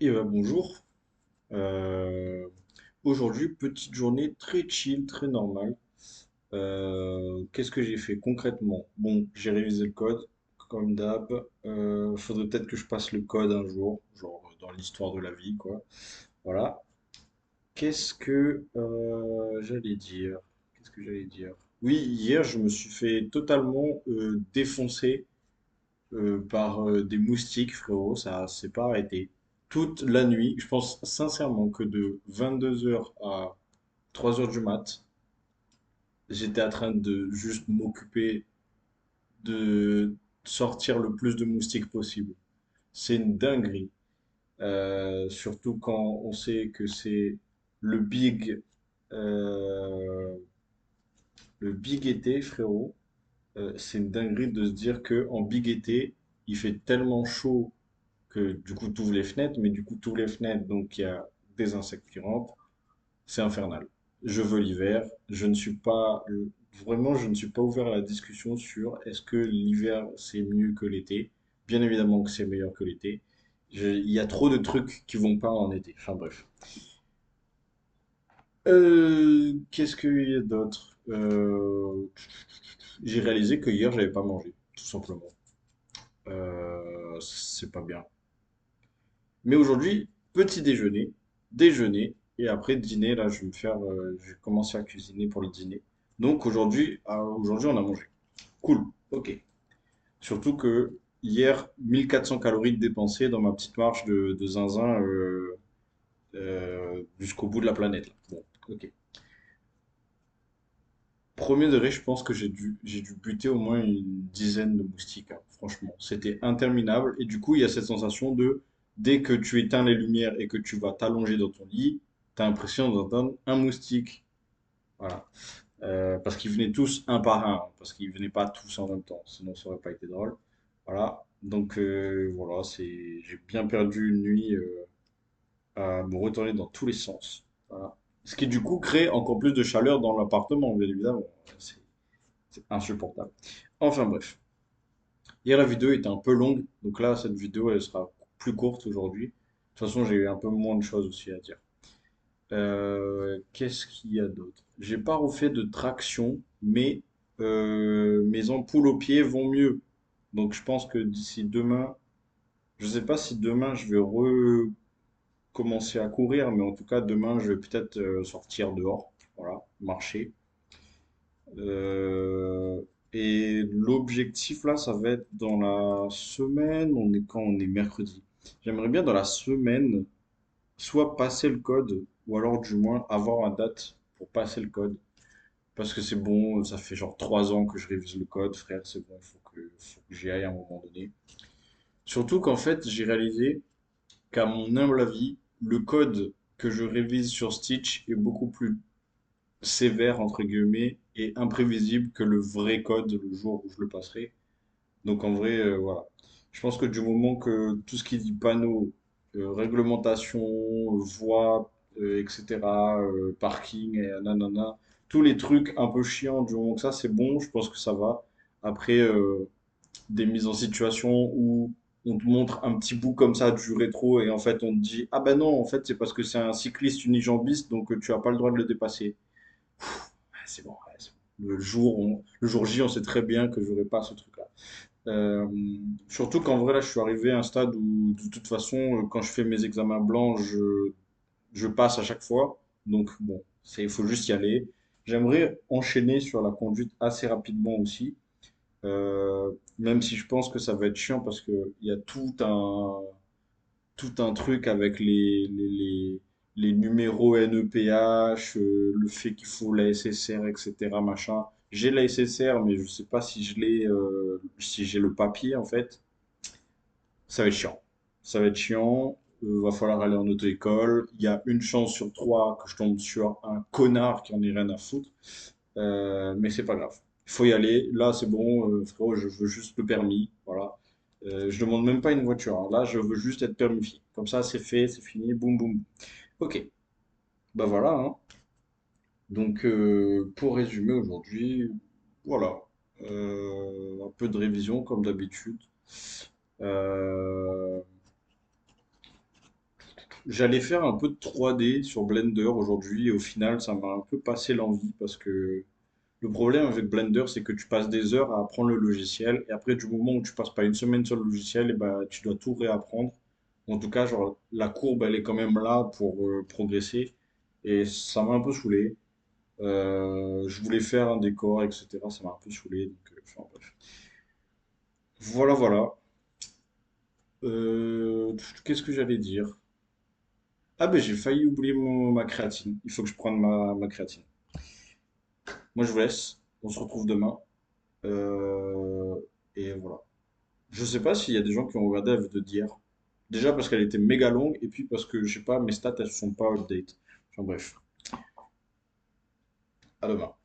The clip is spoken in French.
Et bonjour. Euh, Aujourd'hui, petite journée très chill, très normale. Qu'est-ce que j'ai fait concrètement? Bon, j'ai révisé le code, comme d'hab. Faudrait peut-être que je passe le code un jour, genre dans l'histoire de la vie, quoi. Voilà. Qu'est-ce que j'allais dire? Qu'est-ce que j'allais dire? Oui, hier, je me suis fait totalement défoncer par des moustiques, frérot, ça s'est pas arrêté. Toute la nuit, je pense sincèrement que de 22 heures à 3 heures du mat, j'étais en train de juste m'occuper de sortir le plus de moustiques possible. C'est une dinguerie. Surtout quand on sait que c'est le big, euh, le big été, frérot. C'est une dinguerie de se dire que en big été, il fait tellement chaud que du coup tu ouvres les fenêtres, mais du coup tu ouvres les fenêtres, donc il y a des insectes qui rentrent, c'est infernal. Je veux l'hiver, je ne suis pas, vraiment, je ne suis pas ouvert à la discussion sur est-ce que l'hiver c'est mieux que l'été. Bien évidemment que c'est meilleur que l'été. Il y a trop de trucs qui vont pas en été. Enfin bref. Qu'est-ce qu'il y a d'autre? J'ai réalisé que hier j'avais pas mangé, tout simplement. C'est pas bien. Mais aujourd'hui, petit déjeuner, déjeuner, et après dîner, là, je vais commencer à cuisiner pour le dîner. Donc aujourd'hui, on a mangé. Cool, ok. Surtout que hier, 1400 calories de dépensées dans ma petite marche de zinzin jusqu'au bout de la planète, là. Bon, ok. Premier degré, je pense que j'ai dû buter au moins une dizaine de moustiques, hein. Franchement, c'était interminable. Et du coup, il y a cette sensation de, dès que tu éteins les lumières et que tu vas t'allonger dans ton lit, tu as l'impression d'entendre un moustique. Voilà. Parce qu'ils venaient tous un par un, hein, parce qu'ils venaient pas tous en même temps, sinon ça aurait pas été drôle. Voilà. Donc voilà, j'ai bien perdu une nuit à me retourner dans tous les sens. Voilà. Ce qui du coup crée encore plus de chaleur dans l'appartement, bien évidemment. C'est c'est insupportable. Enfin bref. Hier, la vidéo était un peu longue, donc là, cette vidéo, elle sera plus courte aujourd'hui. De toute façon, j'ai eu un peu moins de choses aussi à dire. Qu'est-ce qu'il y a d'autre? J'ai pas refait de traction, mais mes ampoules aux pieds vont mieux. Donc je pense que d'ici demain, je sais pas si demain je vais recommencer à courir, mais en tout cas demain je vais peut-être sortir dehors, voilà, marcher. Euh, et l'objectif là, ça va être dans la semaine, on est quand on est mercredi. J'aimerais bien dans la semaine soit passer le code, ou alors du moins avoir une date pour passer le code. Parce que c'est bon, ça fait genre 3 ans que je révise le code, frère, c'est bon, il faut que j'y aille à un moment donné. Surtout qu'en fait, j'ai réalisé qu'à mon humble avis, le code que je révise sur Stitch est beaucoup plus sévère, entre guillemets, et imprévisible que le vrai code le jour où je le passerai. Donc en vrai, voilà. Je pense que du moment que tout ce qui dit panneau, réglementation, voie, etc., parking, et nanana, tous les trucs un peu chiants, du moment que ça c'est bon, je pense que ça va. Après, des mises en situation où on te montre un petit bout comme ça du rétro et en fait on te dit ah ben non, en fait c'est parce que c'est un cycliste unijambiste donc tu as pas le droit de le dépasser. Ouais, c'est bon, ouais, c'est bon. Le jour J, on sait très bien que j'aurai pas ce truc-là. Euh, Surtout qu'en vrai, là, je suis arrivé à un stade où, de toute façon, quand je fais mes examens blancs, je passe à chaque fois. Donc, bon, il faut juste y aller. J'aimerais enchaîner sur la conduite assez rapidement aussi, même si je pense que ça va être chiant parce qu'il y a tout un truc avec les numéros NEPH, le fait qu'il faut la SSR, etc., machin. J'ai la SSR, mais je sais pas si j'ai le papier, en fait. Ça va être chiant. Ça va être chiant. Va falloir aller en auto-école. Il y a une chance sur trois que je tombe sur un connard qui en ait rien à foutre. Mais c'est pas grave. Il faut y aller. Là, c'est bon, frérot, je veux juste le permis. Voilà. Je demande même pas une voiture, hein. Là, je veux juste être permifié. Comme ça, c'est fait, c'est fini. Boum, boum. Ok. Bah voilà, hein. Donc, pour résumer aujourd'hui, voilà. Un peu de révision, comme d'habitude. Euh, J'allais faire un peu de 3D sur Blender aujourd'hui et au final, ça m'a un peu passé l'envie parce que le problème avec Blender, c'est que tu passes des heures à apprendre le logiciel et après, du moment où tu passes pas une semaine sur le logiciel, et ben, tu dois tout réapprendre. En tout cas, genre, la courbe, elle est quand même là pour progresser et ça m'a un peu saoulé. Je voulais faire un décor, etc. Ça m'a un peu saoulé. Donc, enfin, bref. Voilà, voilà. Qu'est-ce que j'allais dire? Ah ben j'ai failli oublier ma créatine. Il faut que je prenne ma créatine. Moi je vous laisse. On se retrouve demain. Euh, et voilà. Je sais pas s'il y a des gens qui ont regardé la vidéo d'hier. Déjà parce qu'elle était méga longue et puis parce que je sais pas, mes stats elles sont pas update. Enfin bref. À demain.